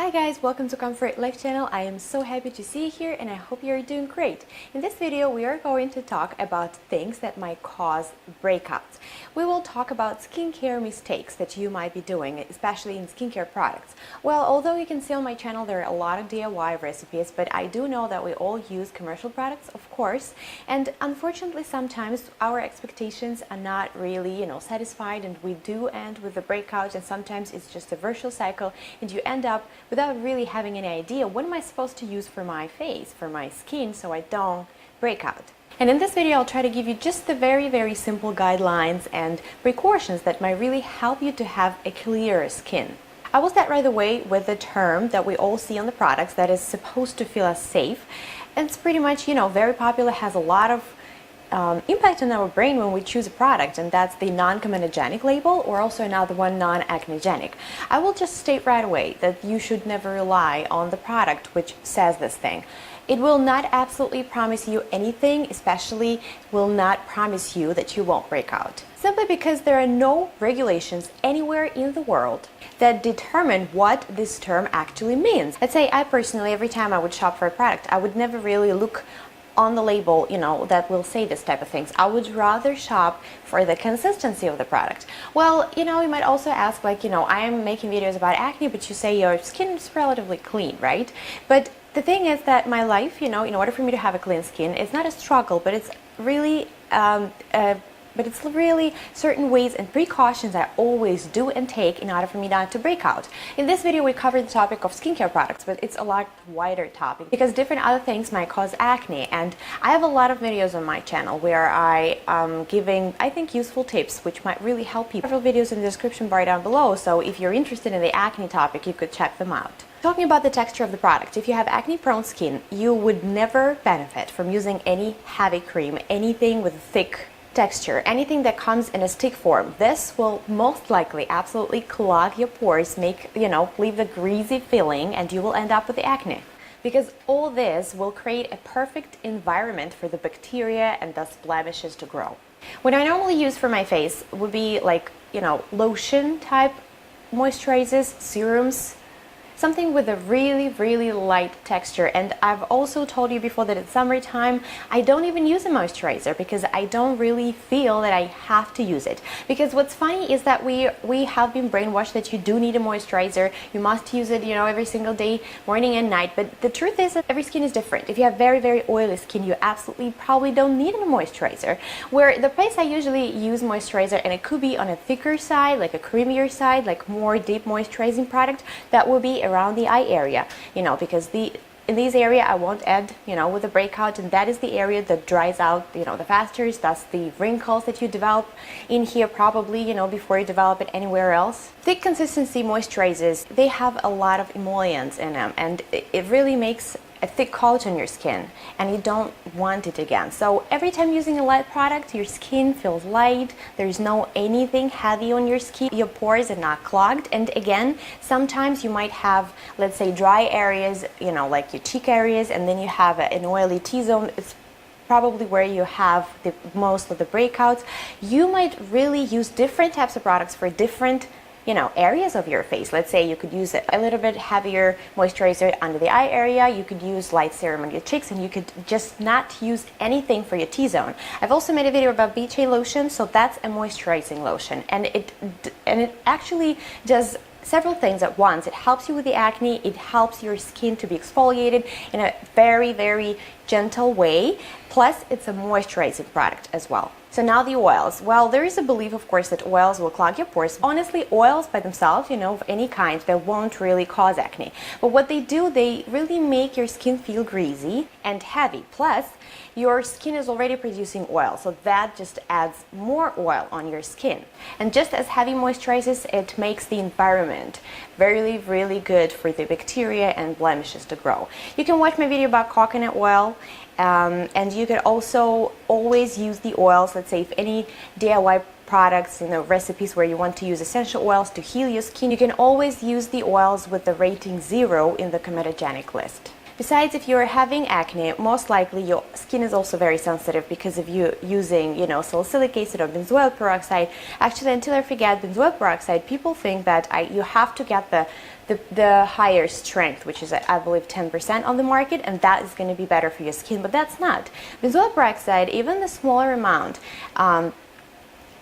Hi guys, welcome to Comfort Life Channel. I am so happy to see you here and I hope you're doing great. In this video we are going to talk about things that might cause breakouts. We will talk about skincare mistakes that you might be doing, especially in skincare products. Well, although you can see on my channel there are a lot of DIY recipes, but I do know that we all use commercial products, of course, and unfortunately sometimes our expectations are not really, satisfied, and we do end with a breakout, and sometimes it's just a virtual cycle and you end up without really having any idea what am I supposed to use for my face, for my skin, so I don't break out. And in this video I'll try to give you just the very simple guidelines and precautions that might really help you to have a clearer skin. I will start right away with the term that we all see on the products that is supposed to feel as safe, and it's pretty much, very popular, has a lot of impact on our brain when we choose a product, and that's the non-comedogenic label, or also another one, non-acnegenic. I will just state right away that you should never rely on the product which says this thing. It will not absolutely promise you anything, especially will not promise you that you won't break out. Simply because there are no regulations anywhere in the world that determine what this term actually means. Let's say I personally, every time I would shop for a product, I would never really look on the label, that will say this type of things. I would rather shop for the consistency of the product. Well, you might also ask, I am making videos about acne, but you say your skin is relatively clean, right? But the thing is that my life, in order for me to have a clean skin, it's not a struggle, but it's really certain ways and precautions I always do and take in order for me not to break out. In this video we cover the topic of skincare products, but it's a lot wider topic because different other things might cause acne, and I have a lot of videos on my channel where I am giving, I think, useful tips which might really help people. Several videos in the description bar down below, so if you're interested in the acne topic you could check them out. Talking about the texture of the product, if you have acne-prone skin, you would never benefit from using any heavy cream, anything with thick texture, anything that comes in a stick form. This will most likely absolutely clog your pores, leave a greasy feeling, and you will end up with the acne. Because all this will create a perfect environment for the bacteria and thus blemishes to grow. What I normally use for my face would be lotion type moisturizers, serums, something with a really light texture. And I've also told you before that in summertime I don't even use a moisturizer because I don't really feel that I have to use it. Because what's funny is that we have been brainwashed that you do need a moisturizer, you must use it every single day, morning and night. But the truth is that every skin is different. If you have very oily skin, you absolutely probably don't need a moisturizer. Where the place I usually use moisturizer, and it could be on a thicker side, like a creamier side, like more deep moisturizing product, that will be around the eye area, because in this area I won't add, with a breakout, and that is the area that dries out, the fastest. That's the wrinkles that you develop in here probably, before you develop it anywhere else. Thick consistency moisturizers, they have a lot of emollients in them, and it really makes a thick coat on your skin, and you don't want it again. So every time using a light product, your skin feels light, there's no anything heavy on your skin, your pores are not clogged. And again, sometimes you might have, let's say, dry areas, like your cheek areas, and then you have an oily T-zone. It's probably where you have the most of the breakouts. You might really use different types of products for different areas of your face. Let's say you could use a little bit heavier moisturizer under the eye area, you could use light serum on your cheeks, and you could just not use anything for your T-zone. I've also made a video about BHA lotion, so that's a moisturizing lotion, and it actually does several things at once. It helps you with the acne, it helps your skin to be exfoliated in a very gentle way, plus it's a moisturizing product as well. So now the oils. Well, there is a belief, of course, that oils will clog your pores. Honestly, oils by themselves, of any kind, they won't really cause acne. But what they do, they really make your skin feel greasy and heavy. Plus, your skin is already producing oil, so that just adds more oil on your skin. And just as heavy moisturizes, it makes the environment really good for the bacteria and blemishes to grow. You can watch my video about coconut oil, and you can also always use the oils. Let's say if any DIY products, recipes where you want to use essential oils to heal your skin, you can always use the oils with the rating 0 in the comedogenic list. Besides, if you're having acne, most likely your skin is also very sensitive because of you using, salicylic acid or benzoyl peroxide. Actually, until I forget benzoyl peroxide, people think that you have to get the the higher strength, which is I believe 10% on the market, and that is going to be better for your skin, but that's not. Benzoyl peroxide, even the smaller amount,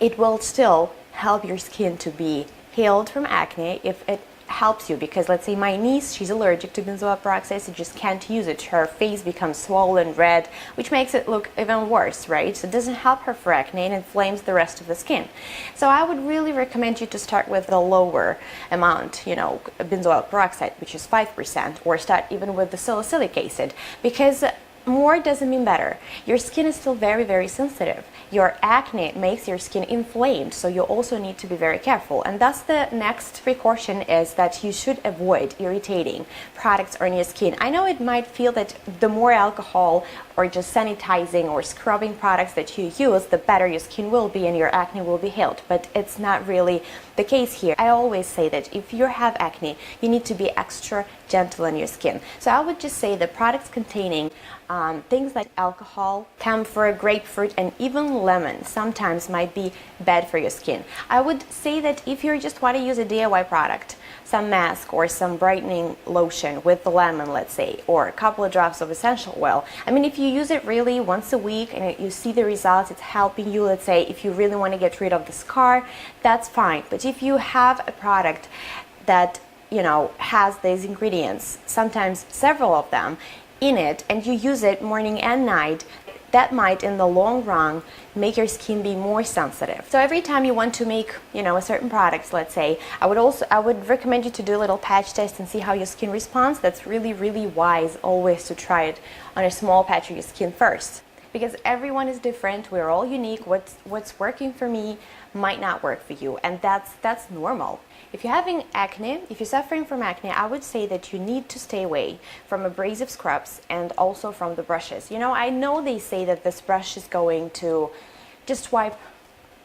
it will still help your skin to be healed from acne if it helps you, because let's say my niece, she's allergic to benzoyl peroxide, so just can't use it. Her face becomes swollen, red, which makes it look even worse, right? So it doesn't help her for acne and inflames the rest of the skin. So I would really recommend you to start with the lower amount, benzoyl peroxide, which is 5%, or start even with the salicylic acid, because more doesn't mean better. Your skin is still very, very sensitive. Your acne makes your skin inflamed, so you also need to be very careful. And thus the next precaution is that you should avoid irritating products on your skin. I know it might feel that the more alcohol or just sanitizing or scrubbing products that you use, the better your skin will be and your acne will be healed, but it's not really the case here. I always say that if you have acne, you need to be extra gentle on your skin. So I would just say the products containing things like alcohol, camphor, grapefruit, and even lemon sometimes might be bad for your skin. I would say that if you just want to use a DIY product, some mask or some brightening lotion with the lemon, let's say, or a couple of drops of essential oil. I mean, if you use it really once a week and you see the results, it's helping you, let's say, if you really want to get rid of the scar, that's fine. But if you have a product that, has these ingredients, sometimes several of them, in it, and you use it morning and night, that might in the long run make your skin be more sensitive. So every time you want to make a certain product, let's say, I would recommend you to do a little patch test and see how your skin responds. That's really, really wise always to try it on a small patch of your skin first, because everyone is different. We're all unique. What's working for me might not work for you, and that's normal. If you're having acne, if you're suffering from acne, I would say that you need to stay away from abrasive scrubs and also from the brushes. I know they say that this brush is going to just wipe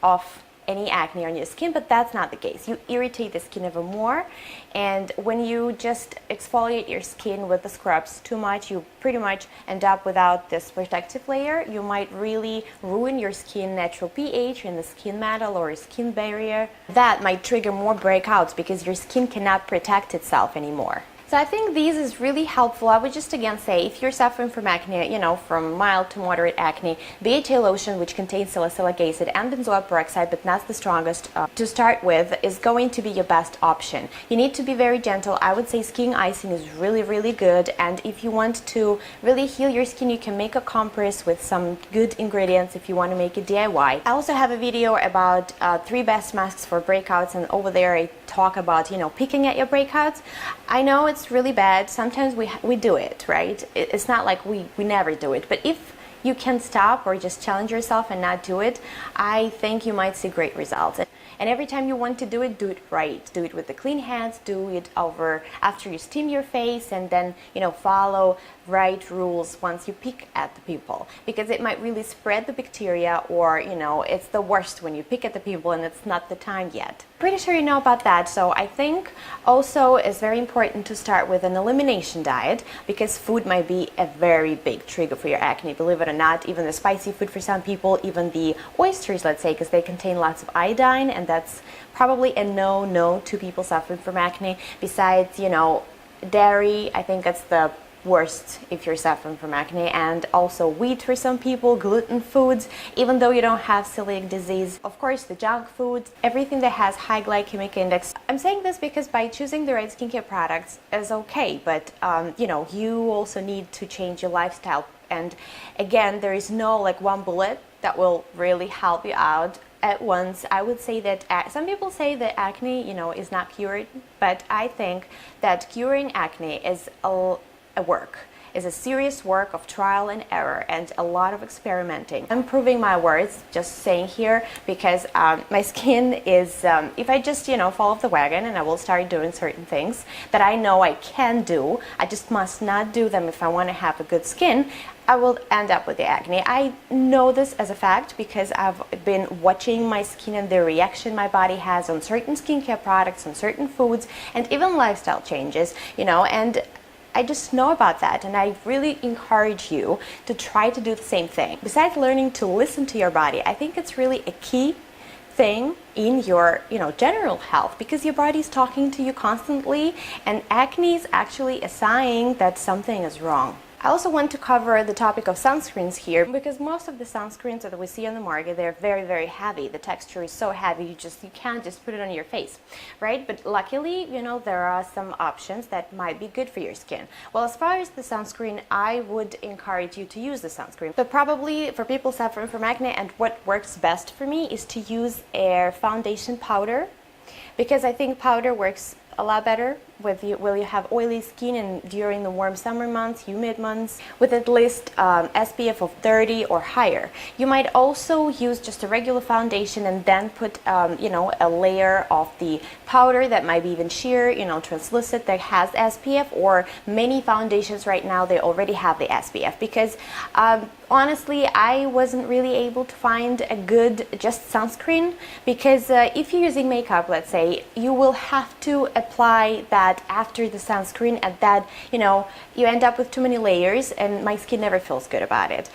off any acne on your skin, but that's not the case. You irritate the skin even more, and when you just exfoliate your skin with the scrubs too much, you pretty much end up without this protective layer. You might really ruin your skin natural pH in the skin metal or skin barrier. That might trigger more breakouts because your skin cannot protect itself anymore. So I think these is really helpful. I would just again say, if you're suffering from acne, from mild to moderate acne, BHA lotion, which contains salicylic acid and benzoyl peroxide, but not the strongest to start with, is going to be your best option. You need to be very gentle. I would say skin icing is really, really good. And if you want to really heal your skin, you can make a compress with some good ingredients if you want to make it DIY. I also have a video about 3 best masks for breakouts, and over there I talk about, picking at your breakouts. I know it's really bad. Sometimes we do it, right? It's not like we never do it, but if you can stop or just challenge yourself and not do it, I think you might see great results. And every time you want to do it right. Do it with the clean hands, do it after you steam your face, and then, follow right rules once you pick at the pimple, because it might really spread the bacteria, or, it's the worst when you pick at the pimple and it's not the time yet. Pretty sure you know about that. So I think also it's very important to start with an elimination diet, because food might be a very big trigger for your acne, believe it or not. Even the spicy food for some people, even the oysters, let's say, because they contain lots of iodine, and that's probably a no to people suffering from acne. Besides, dairy, I think that's the worst if you're suffering from acne, and also wheat for some people, gluten foods, even though you don't have celiac disease. Of course, the junk foods, everything that has high glycemic index. I'm saying this because by choosing the right skincare products is okay, but you also need to change your lifestyle. And again, there is no one bullet that will really help you out at once. I would say that some people say that acne, is not cured, but I think that curing acne is a serious work of trial and error and a lot of experimenting. I'm proving my words, just saying here, because my skin is, if I just, fall off the wagon and I will start doing certain things that I know I can do, I just must not do them if I want to have a good skin, I will end up with the acne. I know this as a fact because I've been watching my skin and the reaction my body has on certain skincare products, on certain foods, and even lifestyle changes, and I just know about that, and I really encourage you to try to do the same thing. Besides learning to listen to your body, I think it's really a key thing in your general health, because your body's talking to you constantly, and acne is actually a sign that something is wrong. I also want to cover the topic of sunscreens here, because most of the sunscreens that we see on the market, they're very, very heavy. The texture is so heavy, you can't just put it on your face, right? But luckily, there are some options that might be good for your skin. Well, as far as the sunscreen, I would encourage you to use the sunscreen. But probably for people suffering from acne, and what works best for me is to use a foundation powder, because I think powder works a lot better when you have oily skin and during the warm summer months, humid months, with at least SPF of 30 or higher. You might also use just a regular foundation and then put a layer of the powder that might be even sheer, translucent, that has SPF, or many foundations right now, they already have the SPF, because honestly, I wasn't really able to find a good just sunscreen, because if you're using makeup, let's say, you will have to apply that after the sunscreen, and that you end up with too many layers, and my skin never feels good about it.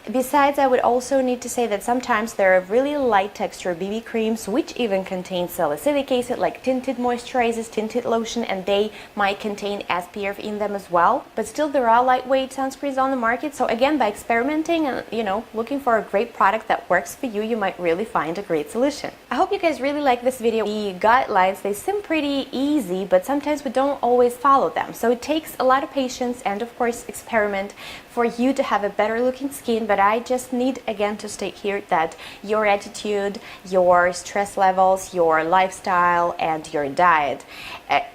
Besides, I would also need to say that sometimes there are really light texture BB creams which even contain salicylic acid, like tinted moisturizers, tinted lotion, and they might contain SPF in them as well. But still, there are lightweight sunscreens on the market. So again, by experimenting and looking for a great product that works for you, you might really find a great solution. I hope you guys really like this video. The guidelines, they seem pretty easy, but sometimes we don't always follow them. So it takes a lot of patience and of course experiment for you to have a better looking skin. But I just need again to state here that your attitude, your stress levels, your lifestyle, and your diet,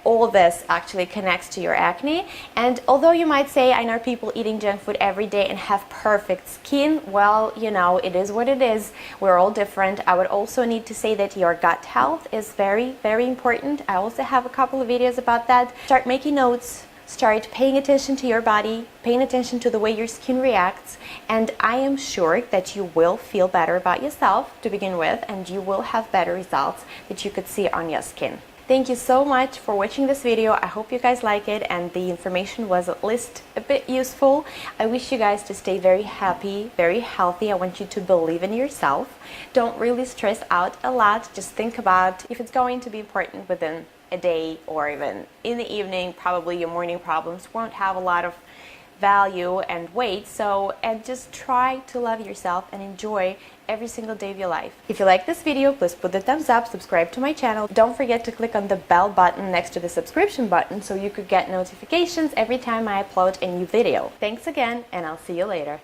all this actually connects to your acne. And although you might say, I know people eating junk food every day and have perfect skin, well, it is what it is. We're all different. I would also need to say that your gut health is very, very important. I also have a couple of videos about that. Start making notes. Start paying attention to your body, paying attention to the way your skin reacts, and I am sure that you will feel better about yourself to begin with, and you will have better results that you could see on your skin. Thank you so much for watching this video. I hope you guys like it and the information was at least a bit useful. I wish you guys to stay very happy, very healthy. I want you to believe in yourself. Don't really stress out a lot. Just think about if it's going to be important within a day or even in the evening. Probably your morning problems won't have a lot of value and weight, and just try to love yourself and enjoy every single day of your life. If you like this video, please put the thumbs up, subscribe to my channel. Don't forget to click on the bell button next to the subscription button so you could get notifications every time I upload a new video. Thanks again, and I'll see you later.